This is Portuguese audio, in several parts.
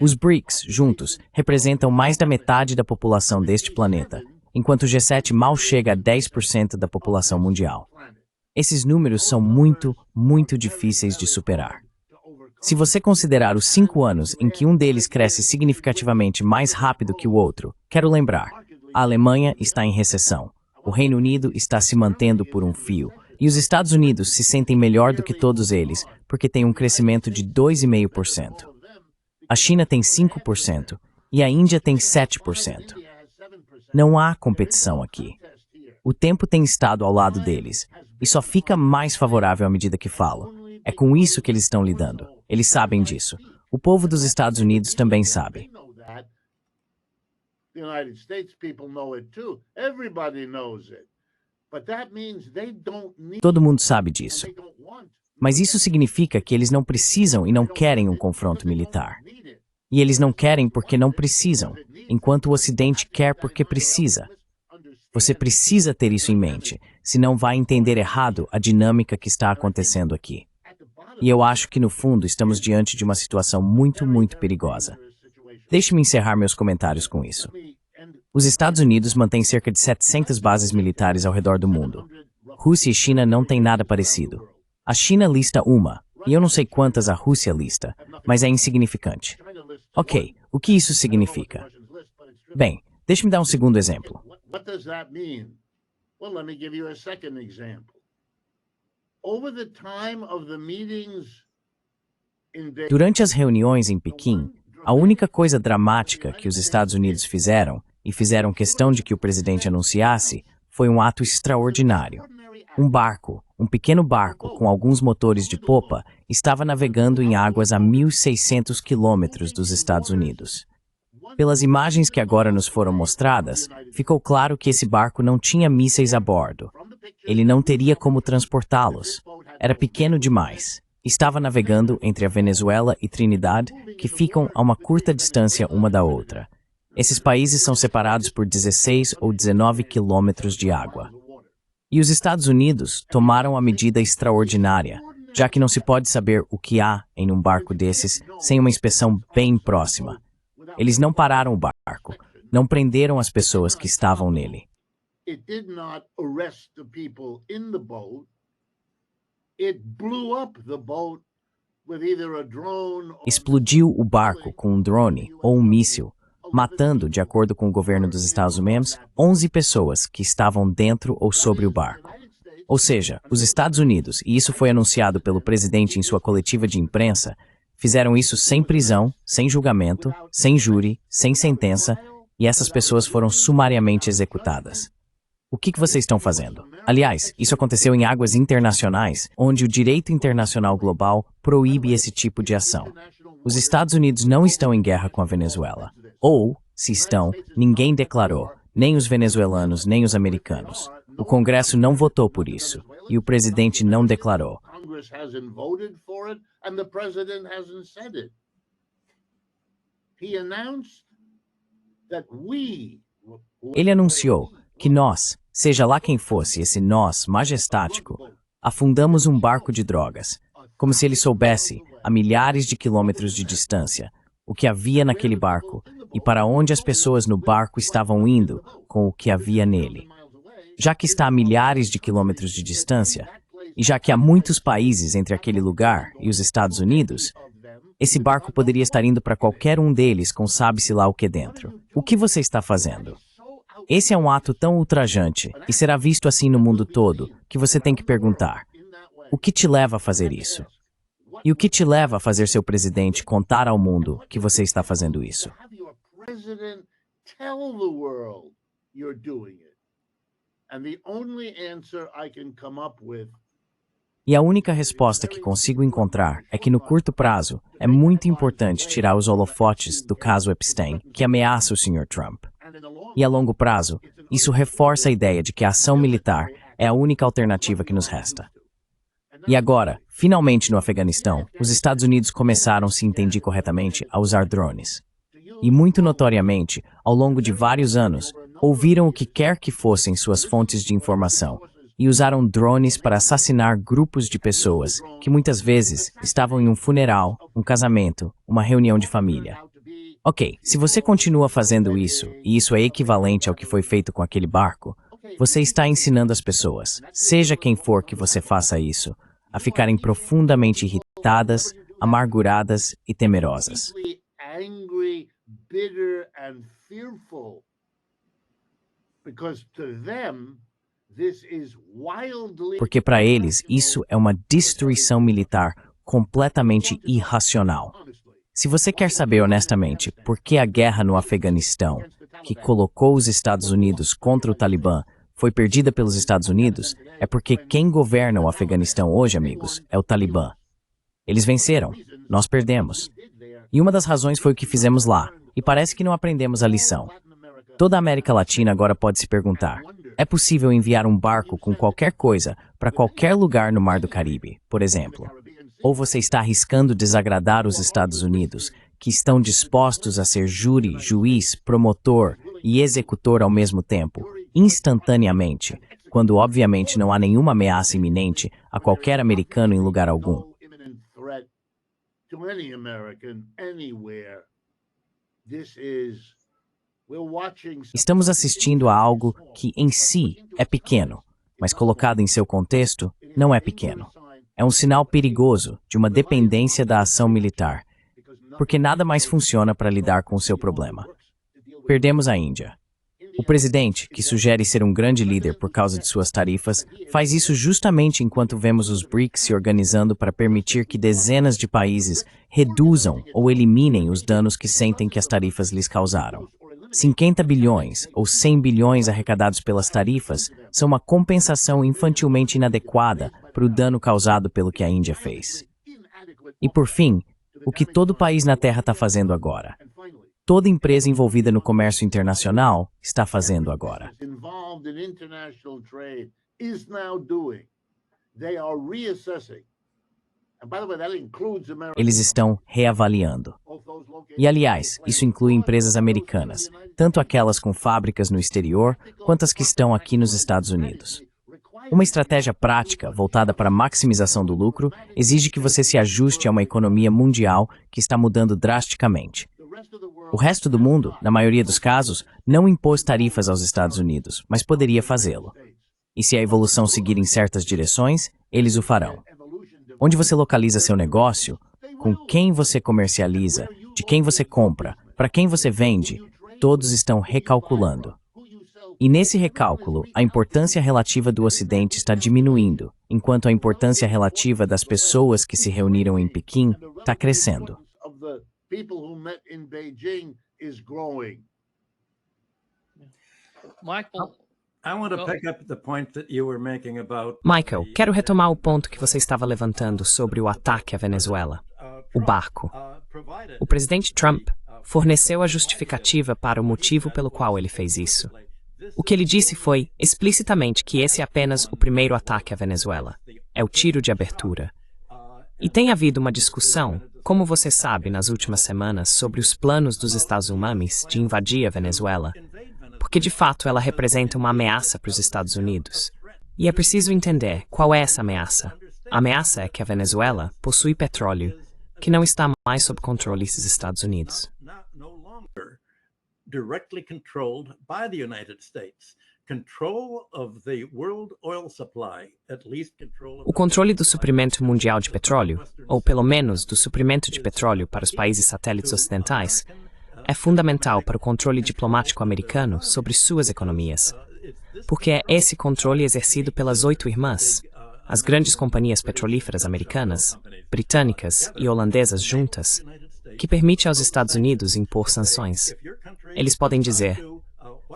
Os BRICS, juntos, representam mais da metade da população deste planeta, enquanto o G7 mal chega a 10% da população mundial. Esses números são muito, muito difíceis de superar. Se você considerar os 5 anos em que um deles cresce significativamente mais rápido que o outro, quero lembrar, a Alemanha está em recessão, o Reino Unido está se mantendo por um fio, e os Estados Unidos se sentem melhor do que todos eles, porque tem um crescimento de 2,5%. A China tem 5% e a Índia tem 7%. Não há competição aqui. O tempo tem estado ao lado deles, e só fica mais favorável à medida que falo. É com isso que eles estão lidando. Eles sabem disso. O povo dos Estados Unidos também sabe. Todo mundo sabe disso. Mas isso significa que eles não precisam e não querem um confronto militar. E eles não querem porque não precisam, enquanto o Ocidente quer porque precisa. Você precisa ter isso em mente, senão vai entender errado a dinâmica que está acontecendo aqui. E eu acho que, no fundo, estamos diante de uma situação muito, muito perigosa. Deixe-me encerrar meus comentários com isso. Os Estados Unidos mantêm cerca de 700 bases militares ao redor do mundo. Rússia e China não têm nada parecido. A China lista uma, e eu não sei quantas a Rússia lista, mas é insignificante. Ok, o que isso significa? Bem, deixe-me dar um segundo exemplo. Durante as reuniões em Pequim, a única coisa dramática que os Estados Unidos fizeram, e fizeram questão de que o presidente anunciasse, foi um ato extraordinário. Um barco, um pequeno barco com alguns motores de popa, estava navegando em águas a 1.600 quilômetros dos Estados Unidos. Pelas imagens que agora nos foram mostradas, ficou claro que esse barco não tinha mísseis a bordo. Ele não teria como transportá-los. Era pequeno demais. Estava navegando entre a Venezuela e Trinidad, que ficam a uma curta distância uma da outra. Esses países são separados por 16 ou 19 quilômetros de água. E os Estados Unidos tomaram a medida extraordinária, já que não se pode saber o que há em um barco desses sem uma inspeção bem próxima. Eles não pararam o barco, não prenderam as pessoas que estavam nele. Explodiu o barco com um drone ou um míssil, matando, de acordo com o governo dos Estados Unidos, 11 pessoas que estavam dentro ou sobre o barco. Ou seja, os Estados Unidos, e isso foi anunciado pelo presidente em sua coletiva de imprensa, fizeram isso sem prisão, sem julgamento, sem júri, sem sentença, e essas pessoas foram sumariamente executadas. O que vocês estão fazendo? Aliás, isso aconteceu em águas internacionais, onde o direito internacional global proíbe esse tipo de ação. Os Estados Unidos não estão em guerra com a Venezuela. Ou, se estão, ninguém declarou, nem os venezuelanos, nem os americanos. O Congresso não votou por isso, e o presidente não declarou. Ele anunciou que nós, seja lá quem fosse esse nós majestático, afundamos um barco de drogas, como se ele soubesse, a milhares de quilômetros de distância, o que havia naquele barco e para onde as pessoas no barco estavam indo com o que havia nele. Já que está a milhares de quilômetros de distância, e já que há muitos países entre aquele lugar e os Estados Unidos, esse barco poderia estar indo para qualquer um deles com sabe-se lá o que dentro. O que você está fazendo? Esse é um ato tão ultrajante, e será visto assim no mundo todo, que você tem que perguntar: o que te leva a fazer isso? E o que te leva a fazer seu presidente contar ao mundo que você está fazendo isso? E a única resposta que consigo encontrar é que no curto prazo é muito importante tirar os holofotes do caso Epstein, que ameaça o Sr. Trump. E a longo prazo, isso reforça a ideia de que a ação militar é a única alternativa que nos resta. E agora, finalmente no Afeganistão, os Estados Unidos começaram, se entendi corretamente, a usar drones. E muito notoriamente, ao longo de vários anos, ouviram o que quer que fossem suas fontes de informação, e usaram drones para assassinar grupos de pessoas que muitas vezes estavam em um funeral, um casamento, uma reunião de família. Ok, se você continua fazendo isso, e isso é equivalente ao que foi feito com aquele barco, você está ensinando as pessoas, seja quem for que você faça isso, a ficarem profundamente irritadas, amarguradas e temerosas. Porque para eles isso é uma destruição militar completamente irracional. Se você quer saber honestamente por que a guerra no Afeganistão, que colocou os Estados Unidos contra o Talibã, foi perdida pelos Estados Unidos, é porque quem governa o Afeganistão hoje, amigos, é o Talibã. Eles venceram, nós perdemos. E uma das razões foi o que fizemos lá, e parece que não aprendemos a lição. Toda a América Latina agora pode se perguntar, é possível enviar um barco com qualquer coisa para qualquer lugar no Mar do Caribe, por exemplo? Ou você está arriscando desagradar os Estados Unidos, que estão dispostos a ser júri, juiz, promotor e executor ao mesmo tempo, instantaneamente, quando obviamente não há nenhuma ameaça iminente a qualquer americano em lugar algum? Estamos assistindo a algo que, em si, é pequeno, mas colocado em seu contexto, não é pequeno. É um sinal perigoso de uma dependência da ação militar, porque nada mais funciona para lidar com o seu problema. Perdemos a Índia. O presidente, que sugere ser um grande líder por causa de suas tarifas, faz isso justamente enquanto vemos os BRICS se organizando para permitir que dezenas de países reduzam ou eliminem os danos que sentem que as tarifas lhes causaram. 50 bilhões ou 100 bilhões arrecadados pelas tarifas são uma compensação infantilmente inadequada para o dano causado pelo que a Índia fez. E por fim, o que todo país na Terra está fazendo agora? Toda empresa envolvida no comércio internacional está fazendo agora. Eles estão reavaliando. E, aliás, isso inclui empresas americanas, tanto aquelas com fábricas no exterior, quanto as que estão aqui nos Estados Unidos. Uma estratégia prática, voltada para a maximização do lucro, exige que você se ajuste a uma economia mundial que está mudando drasticamente. O resto do mundo, na maioria dos casos, não impôs tarifas aos Estados Unidos, mas poderia fazê-lo. E se a evolução seguir em certas direções, eles o farão. Onde você localiza seu negócio, com quem você comercializa, de quem você compra, para quem você vende, todos estão recalculando. E nesse recálculo, a importância relativa do Ocidente está diminuindo, enquanto a importância relativa das pessoas que se reuniram em Pequim está crescendo. Michael, quero retomar o ponto que você estava levantando sobre o ataque à Venezuela, o barco. O presidente Trump forneceu a justificativa para o motivo pelo qual ele fez isso. O que ele disse foi, explicitamente, que esse é apenas o primeiro ataque à Venezuela. É o tiro de abertura. E tem havido uma discussão, como você sabe, nas últimas semanas, sobre os planos dos Estados Unidos de invadir a Venezuela, porque de fato ela representa uma ameaça para os Estados Unidos. E é preciso entender qual é essa ameaça. A ameaça é que a Venezuela possui petróleo que não está mais sob controle dos Estados Unidos. Directly controlled by the United States. Control of the world oil supply, at least control. O controle do suprimento mundial de petróleo, ou pelo menos do suprimento de petróleo para os países satélites ocidentais, é fundamental para o controle diplomático americano sobre suas economias, porque é esse controle exercido pelas 8 irmãs, as grandes companhias petrolíferas americanas, britânicas e holandesas juntas, que permite aos Estados Unidos impor sanções. Eles podem dizer,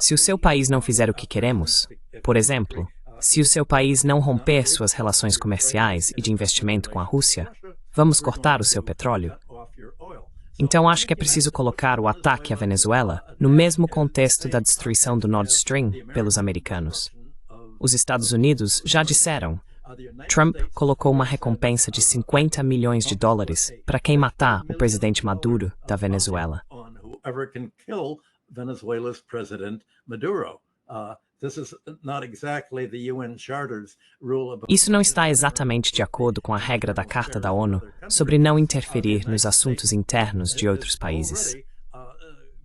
se o seu país não fizer o que queremos, por exemplo, se o seu país não romper suas relações comerciais e de investimento com a Rússia, vamos cortar o seu petróleo. Então acho que é preciso colocar o ataque à Venezuela no mesmo contexto da destruição do Nord Stream pelos americanos. Os Estados Unidos já disseram, Trump colocou uma recompensa de 50 milhões de dólares para quem matar o presidente Maduro da Venezuela. Isso não está exatamente de acordo com a regra da Carta da ONU sobre não interferir nos assuntos internos de outros países.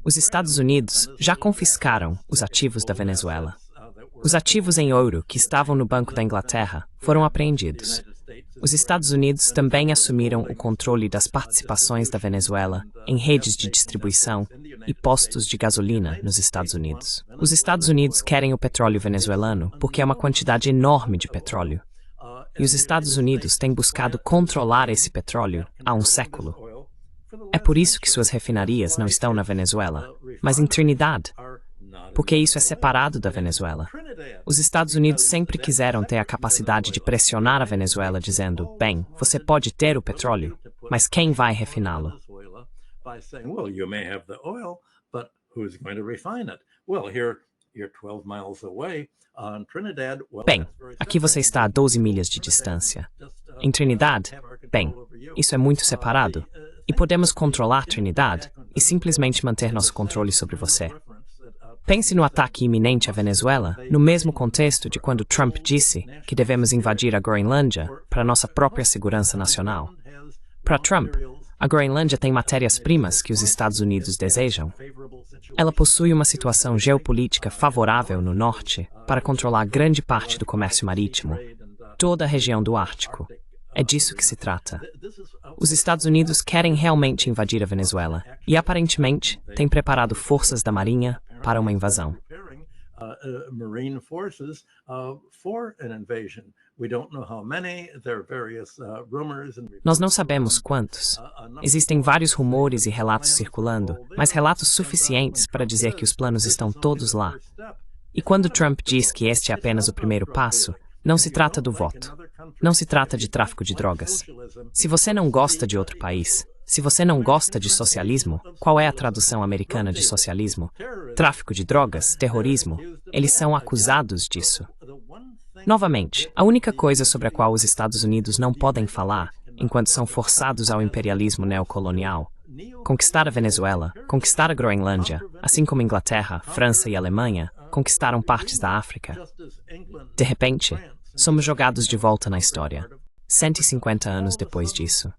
Os Estados Unidos já confiscaram os ativos da Venezuela. Os ativos em ouro que estavam no Banco da Inglaterra foram apreendidos. Os Estados Unidos também assumiram o controle das participações da Venezuela em redes de distribuição e postos de gasolina nos Estados Unidos. Os Estados Unidos querem o petróleo venezuelano porque é uma quantidade enorme de petróleo. E os Estados Unidos têm buscado controlar esse petróleo há um século. É por isso que suas refinarias não estão na Venezuela, mas em Trinidad, porque isso é separado da Venezuela. Os Estados Unidos sempre quiseram ter a capacidade de pressionar a Venezuela dizendo, bem, você pode ter o petróleo, mas quem vai refiná-lo? Bem, aqui você está a 12 milhas de distância. Em Trinidad, bem, isso é muito separado. E podemos controlar Trinidad e simplesmente manter nosso controle sobre você. Pense no ataque iminente à Venezuela, no mesmo contexto de quando Trump disse que devemos invadir a Groenlândia para nossa própria segurança nacional. Para Trump, a Groenlândia tem matérias-primas que os Estados Unidos desejam. Ela possui uma situação geopolítica favorável no norte para controlar grande parte do comércio marítimo, toda a região do Ártico. É disso que se trata. Os Estados Unidos querem realmente invadir a Venezuela e, aparentemente, têm preparado forças da Marinha para uma invasão. Nós não sabemos quantos. Existem vários rumores e relatos circulando, mas relatos suficientes para dizer que os planos estão todos lá. E quando Trump diz que este é apenas o primeiro passo, não se trata do voto. Não se trata de tráfico de drogas. Se você não gosta de outro país, se você não gosta de socialismo, qual é a tradução americana de socialismo? Tráfico de drogas, terrorismo. Eles são acusados disso. Novamente, a única coisa sobre a qual os Estados Unidos não podem falar, enquanto são forçados ao imperialismo neocolonial, conquistar a Venezuela, conquistar a Groenlândia, assim como Inglaterra, França e Alemanha conquistaram partes da África. De repente, somos jogados de volta na história, 150 anos depois disso.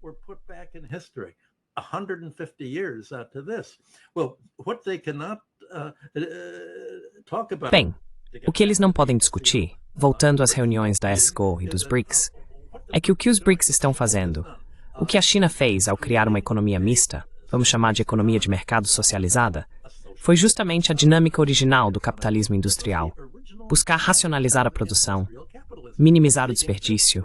Bem, o que eles não podem discutir, voltando às reuniões da ESCO e dos BRICS, é que o que os BRICS estão fazendo, o que a China fez ao criar uma economia mista, vamos chamar de economia de mercado socializada, foi justamente a dinâmica original do capitalismo industrial. Buscar racionalizar a produção, minimizar o desperdício,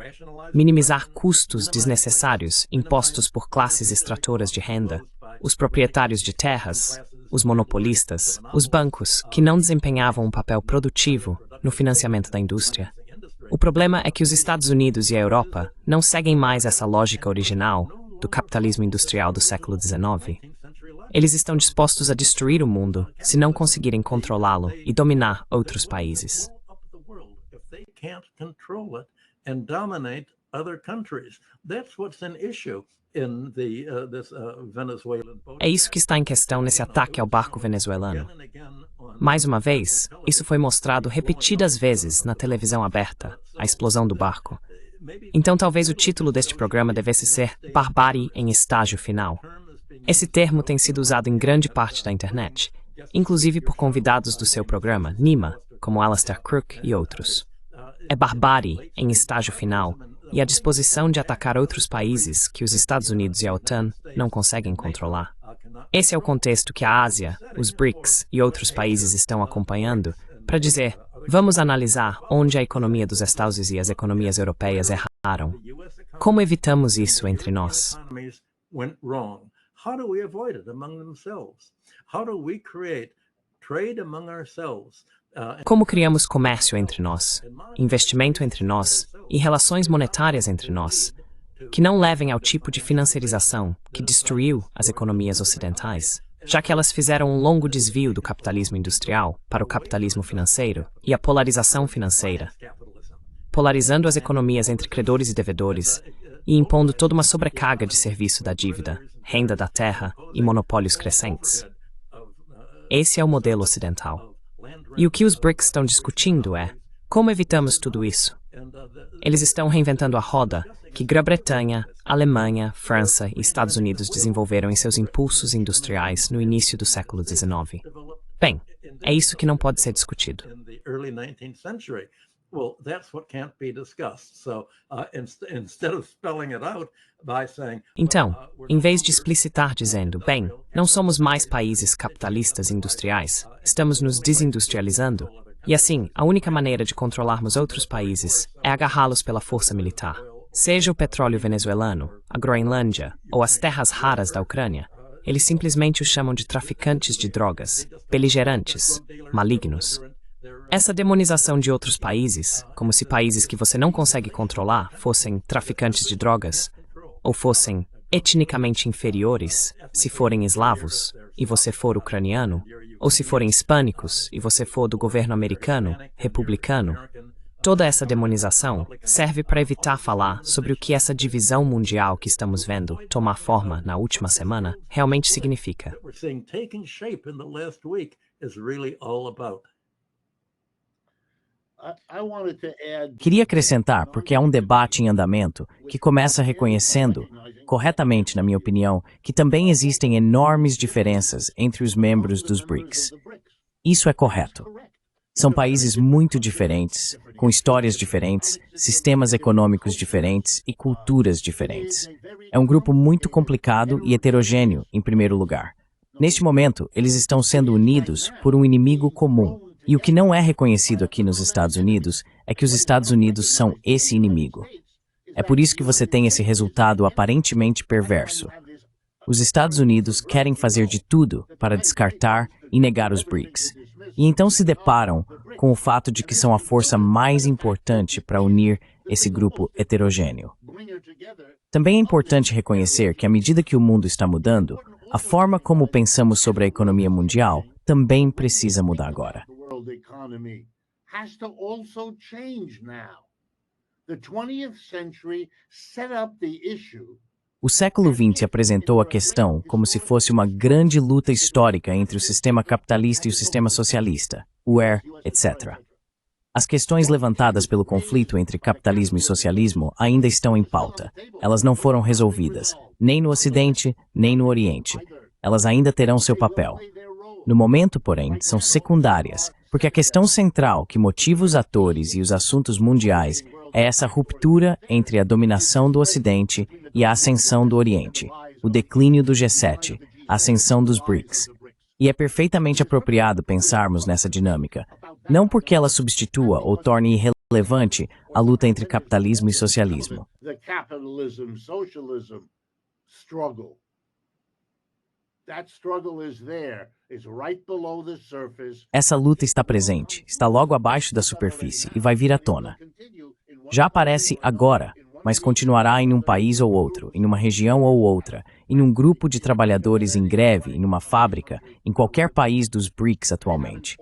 minimizar custos desnecessários impostos por classes extratoras de renda, os proprietários de terras, os monopolistas, os bancos, que não desempenhavam um papel produtivo no financiamento da indústria. O problema é que os Estados Unidos e a Europa não seguem mais essa lógica original do capitalismo industrial do século XIX. Eles estão dispostos a destruir o mundo se não conseguirem controlá-lo e dominar outros países. É isso que está em questão nesse ataque ao barco venezuelano. Mais uma vez, isso foi mostrado repetidas vezes na televisão aberta, a explosão do barco. Então talvez o título deste programa devesse ser Barbárie em estágio final. Esse termo tem sido usado em grande parte da internet, inclusive por convidados do seu programa, Nima, como Alastair Crooke e outros. É barbárie em estágio final e a disposição de atacar outros países que os Estados Unidos e a OTAN não conseguem controlar. Esse é o contexto que a Ásia, os BRICS e outros países estão acompanhando para dizer, vamos analisar onde a economia dos Estados Unidos e as economias europeias erraram. Como evitamos isso entre nós? How do we avoid it among themselves? How do we create trade among ourselves? Como criamos comércio entre nós, investimento entre nós e relações monetárias entre nós, que não levem ao tipo de financiarização que destruiu as economias ocidentais, já que elas fizeram um longo desvio do capitalismo industrial para o capitalismo financeiro e a polarização financeira, polarizando as economias entre credores e devedores e impondo toda uma sobrecarga de serviço da dívida, renda da terra e monopólios crescentes. Esse é o modelo ocidental. E o que os BRICS estão discutindo é como evitamos tudo isso. Eles estão reinventando a roda que Grã-Bretanha, Alemanha, França e Estados Unidos desenvolveram em seus impulsos industriais no início do século XIX. Bem, é isso que não pode ser discutido. Well, that's what can't be discussed. So instead of spelling it out by saying, Então, em vez de explicitar dizendo, bem, não somos mais países capitalistas industriais, estamos nos desindustrializando, e assim, a única maneira de controlarmos outros países é agarrá-los pela força militar. Seja o petróleo venezuelano, a Groenlândia ou as terras raras da Ucrânia, eles simplesmente os chamam de traficantes de drogas, beligerantes, malignos. Essa demonização de outros países, como se países que você não consegue controlar fossem traficantes de drogas, ou fossem etnicamente inferiores, se forem eslavos e você for ucraniano, ou se forem hispânicos e você for do governo americano, republicano, toda essa demonização serve para evitar falar sobre o que essa divisão mundial que estamos vendo tomar forma na última semana realmente significa. Queria acrescentar, porque há um debate em andamento que começa reconhecendo, corretamente na minha opinião, que também existem enormes diferenças entre os membros dos BRICS. Isso é correto. São países muito diferentes, com histórias diferentes, sistemas econômicos diferentes e culturas diferentes. É um grupo muito complicado e heterogêneo, em primeiro lugar. Neste momento, eles estão sendo unidos por um inimigo comum. E o que não é reconhecido aqui nos Estados Unidos é que os Estados Unidos são esse inimigo. É por isso que você tem esse resultado aparentemente perverso. Os Estados Unidos querem fazer de tudo para descartar e negar os BRICS. E então se deparam com o fato de que são a força mais importante para unir esse grupo heterogêneo. Também é importante reconhecer que, à medida que o mundo está mudando, a forma como pensamos sobre a economia mundial também precisa mudar agora. Economy has to also change now. The 20th century set up the issue. O século XX apresentou a questão como se fosse uma grande luta histórica entre o sistema capitalista e o sistema socialista, UER, etc. As questões levantadas pelo conflito entre capitalismo e socialismo ainda estão em pauta. Elas não foram resolvidas, nem no Ocidente, nem no Oriente. Elas ainda terão seu papel. No momento, porém, são secundárias, porque a questão central que motiva os atores e os assuntos mundiais é essa ruptura entre a dominação do Ocidente e a ascensão do Oriente, o declínio do G7, a ascensão dos BRICS. E é perfeitamente apropriado pensarmos nessa dinâmica, não porque ela substitua ou torne irrelevante a luta entre capitalismo e socialismo. Essa luta está presente, está logo abaixo da superfície e vai vir à tona. Já aparece agora, mas continuará em um país ou outro, em uma região ou outra, em um grupo de trabalhadores em greve, em uma fábrica, em qualquer país dos BRICS atualmente.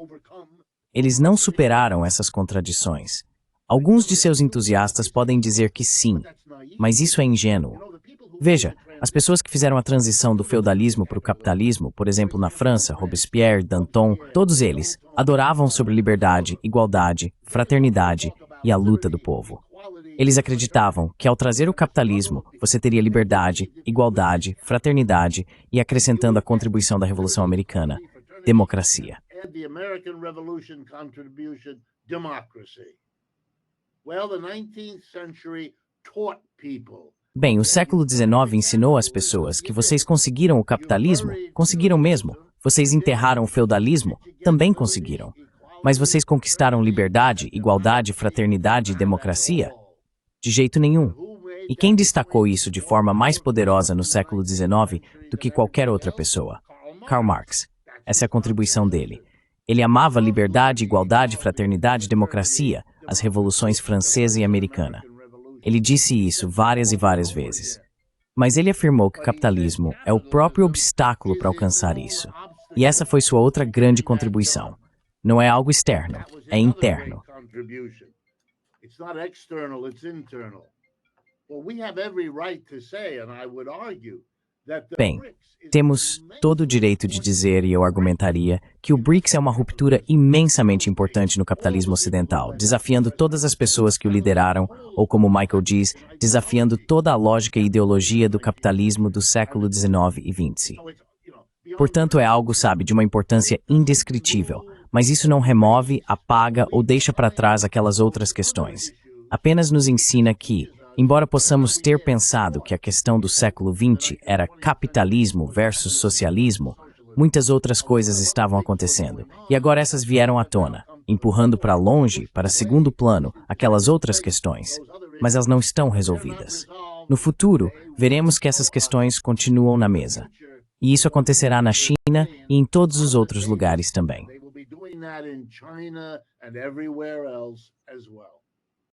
Eles não superaram essas contradições. Alguns de seus entusiastas podem dizer que sim, mas isso é ingênuo. Veja, as pessoas que fizeram a transição do feudalismo para o capitalismo, por exemplo, na França, Robespierre, Danton, todos eles adoravam sobre liberdade, igualdade, fraternidade e a luta do povo. Eles acreditavam que ao trazer o capitalismo, você teria liberdade, igualdade, fraternidade e, acrescentando a contribuição da Revolução Americana, democracia. Bem, o século XIX ensinou às pessoas que vocês conseguiram o capitalismo, conseguiram mesmo. Vocês enterraram o feudalismo, também conseguiram. Mas vocês conquistaram liberdade, igualdade, fraternidade e democracia? De jeito nenhum. E quem destacou isso de forma mais poderosa no século XIX do que qualquer outra pessoa? Karl Marx. Essa é a contribuição dele. Ele amava liberdade, igualdade, fraternidade e democracia, as revoluções francesa e americana. Ele disse isso várias e várias vezes. Mas ele afirmou que o capitalismo é o próprio obstáculo para alcançar isso. E essa foi sua outra grande contribuição. Não é algo externo, é interno. It's not external, it's internal. Well, we have every right to say, and I would argue, Bem, temos todo o direito de dizer, e eu argumentaria, que o BRICS é uma ruptura imensamente importante no capitalismo ocidental, desafiando todas as pessoas que o lideraram, ou como Michael diz, desafiando toda a lógica e ideologia do capitalismo do século XIX e XX. Portanto, é algo, sabe, de uma importância indescritível, mas isso não remove, apaga ou deixa para trás aquelas outras questões. Apenas nos ensina que, embora possamos ter pensado que a questão do século XX era capitalismo versus socialismo, muitas outras coisas estavam acontecendo, e agora essas vieram à tona, empurrando para longe, para segundo plano, aquelas outras questões, mas elas não estão resolvidas. No futuro, veremos que essas questões continuam na mesa. E isso acontecerá na China e em todos os outros lugares também. They will be doing that in China and everywhere else as well.